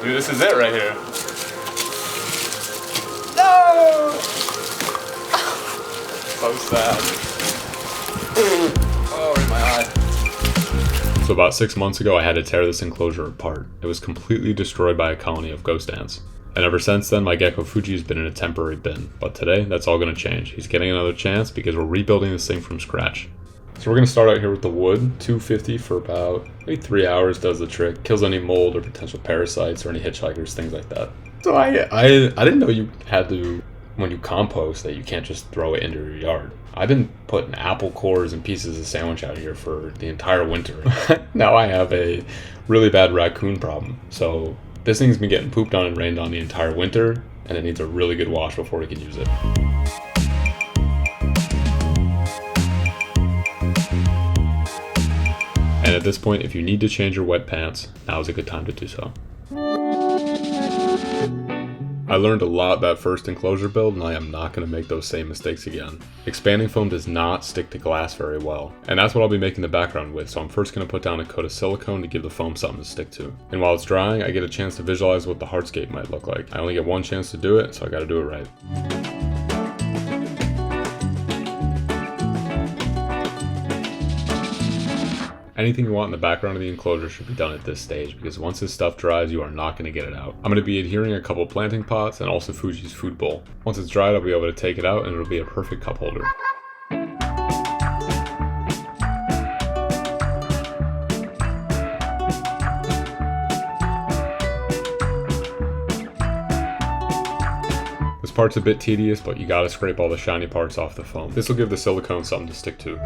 Dude, this is it right here. No! So sad. Oh, right in my eye. So about 6 months ago, I had to tear this enclosure apart. It was completely destroyed by a colony of ghost ants. And ever since then, my Gecko Fuji has been in a temporary bin. But today, that's all going to change. He's getting another chance because we're rebuilding this thing from scratch. So we're going to start out here with the wood. 250 for about maybe 3 hours does the trick. Kills any mold or potential parasites or any hitchhikers, things like that. So I didn't know you had to, when you compost, that you can't just throw it into your yard. I've been putting apple cores and pieces of sandwich out here for the entire winter. Now I have a really bad raccoon problem. So this thing's been getting pooped on and rained on the entire winter, and it needs a really good wash before we can use it. And at this point, if you need to change your wet pants, now is a good time to do so. I learned a lot that first enclosure build, and I am not going to make those same mistakes again. Expanding foam does not stick to glass very well, and that's what I'll be making the background with, so I'm first going to put down a coat of silicone to give the foam something to stick to. And while it's drying, I get a chance to visualize what the hardscape might look like. I only get one chance to do it, so I got to do it right. Anything you want in the background of the enclosure should be done at this stage, because once this stuff dries, you are not going to get it out. I'm going to be adhering a couple planting pots and also Fuji's food bowl. Once it's dried, I'll be able to take it out and it'll be a perfect cup holder. This part's a bit tedious, but you gotta scrape all the shiny parts off the foam. This will give the silicone something to stick to.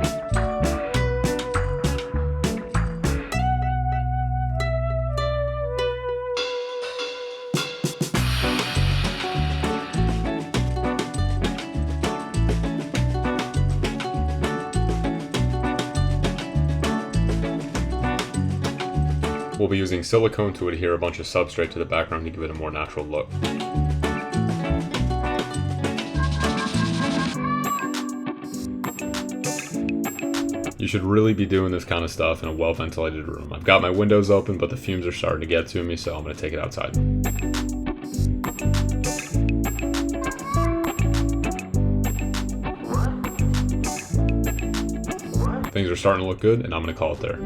We'll be using silicone to adhere a bunch of substrate to the background to give it a more natural look. You should really be doing this kind of stuff in a well-ventilated room. I've got my windows open, but the fumes are starting to get to me, so I'm going to take it outside. Things are starting to look good, and I'm going to call it there.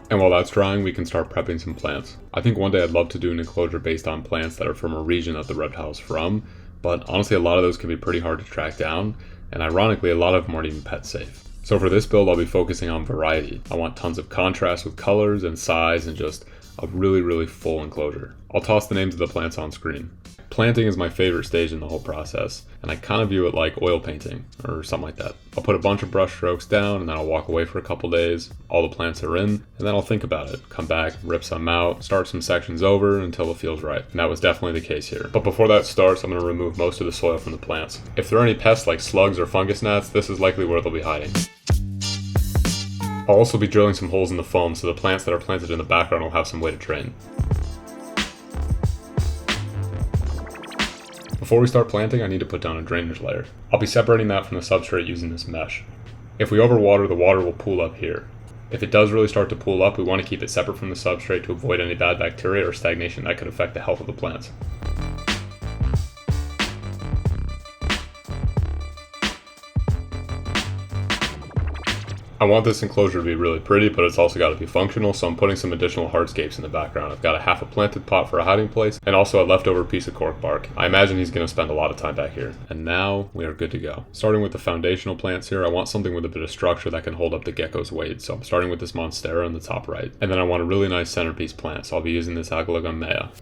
And while that's drying, we can start prepping some plants. I think one day I'd love to do an enclosure based on plants that are from a region that the reptile's from, but honestly a lot of those can be pretty hard to track down, and ironically a lot of them aren't even pet safe. So for this build I'll be focusing on variety. I want tons of contrast with colors and size and just a really full enclosure. I'll toss the names of the plants on screen. Planting is my favorite stage in the whole process, and I kind of view it like oil painting, or something like that. I'll put a bunch of brush strokes down, and then I'll walk away for a couple days, all the plants are in, and then I'll think about it, come back, rip some out, start some sections over until it feels right. And that was definitely the case here. But before that starts, I'm going to remove most of the soil from the plants. If there are any pests like slugs or fungus gnats, this is likely where they'll be hiding. I'll also be drilling some holes in the foam so the plants that are planted in the background will have some way to drain. Before we start planting, I need to put down a drainage layer. I'll be separating that from the substrate using this mesh. If we overwater, the water will pool up here. If it does really start to pool up, we want to keep it separate from the substrate to avoid any bad bacteria or stagnation that could affect the health of the plants. I want this enclosure to be really pretty, but it's also got to be functional, so I'm putting some additional hardscapes in the background. I've got a half a planted pot for a hiding place, and also a leftover piece of cork bark. I imagine he's going to spend a lot of time back here. And now, we are good to go. Starting with the foundational plants here, I want something with a bit of structure that can hold up the gecko's weight, so I'm starting with this monstera in the top right. And then I want a really nice centerpiece plant, so I'll be using this Aglaonamea.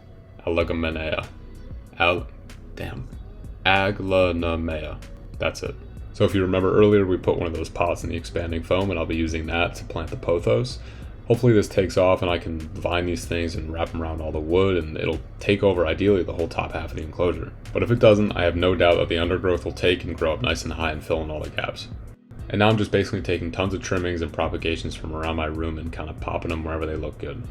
That's it. So if you remember earlier, we put one of those pots in the expanding foam, and I'll be using that to plant the pothos. Hopefully this takes off and I can vine these things and wrap them around all the wood, and it'll take over ideally the whole top half of the enclosure. But if it doesn't, I have no doubt that the undergrowth will take and grow up nice and high and fill in all the gaps. And now I'm just basically taking tons of trimmings and propagations from around my room and kind of popping them wherever they look good.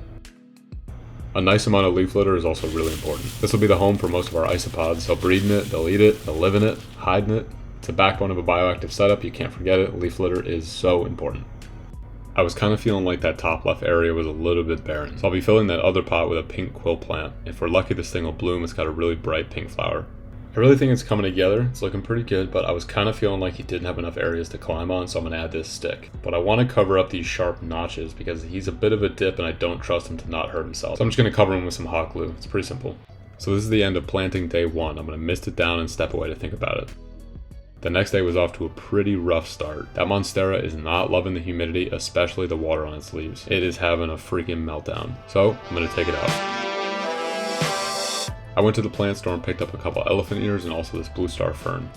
A nice amount of leaf litter is also really important. This will be the home for most of our isopods. They'll breed in it, they'll eat it, they'll live in it, hide in it. It's a backbone of a bioactive setup, you can't forget it. Leaf litter is so important. I was kind of feeling like that top left area was a little bit barren, so I'll be filling that other pot with a pink quill plant. If we're lucky, this thing will bloom. It's got a really bright pink flower. I really think it's coming together. It's looking pretty good, but I was kind of feeling like he didn't have enough areas to climb on, so I'm going to add this stick. But I want to cover up these sharp notches because he's a bit of a dip and I don't trust him to not hurt himself. So I'm just going to cover him with some hot glue. It's pretty simple. So this is the end of planting day 1. I'm going to mist it down and step away to think about it. The next day was off to a pretty rough start. That Monstera is not loving the humidity, especially the water on its leaves. It is having a freaking meltdown. So I'm going to take it out. I went to the plant store and picked up a couple elephant ears and also this blue star fern.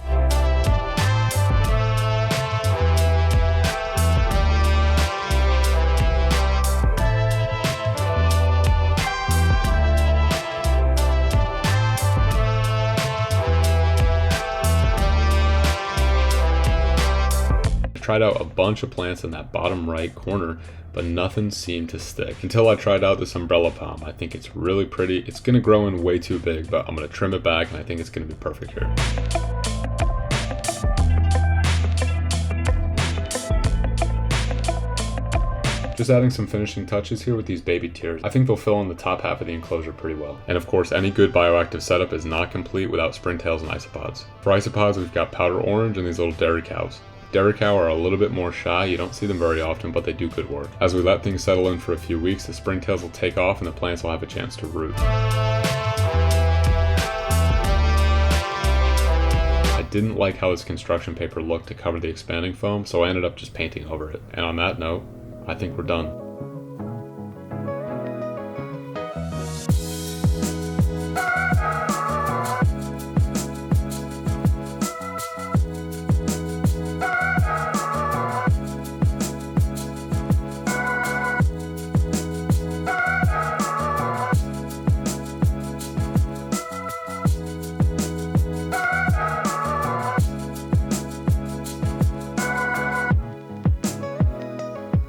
Tried out a bunch of plants in that bottom right corner, but nothing seemed to stick until I tried out this umbrella palm. I think it's really pretty. It's going to grow in way too big, but I'm going to trim it back and I think it's going to be perfect here. Just adding some finishing touches here with these baby tears. I think they'll fill in the top half of the enclosure pretty well. And of course, any good bioactive setup is not complete without springtails and isopods. For isopods, we've got powder orange and these little dairy cows. Dairy cow are a little bit more shy, you don't see them very often, but they do good work. As we let things settle in for a few weeks, the springtails will take off and the plants will have a chance to root. I didn't like how this construction paper looked to cover the expanding foam, so I ended up just painting over it. And on that note, I think we're done.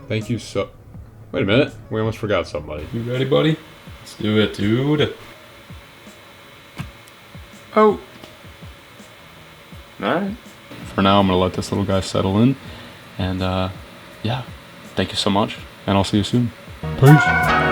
Thank you so... Wait a minute. We almost forgot somebody. You ready, buddy? Let's do it, dude. Oh. Alright. For now, I'm going to let this little guy settle in. And, yeah. Thank you so much. And I'll see you soon. Peace.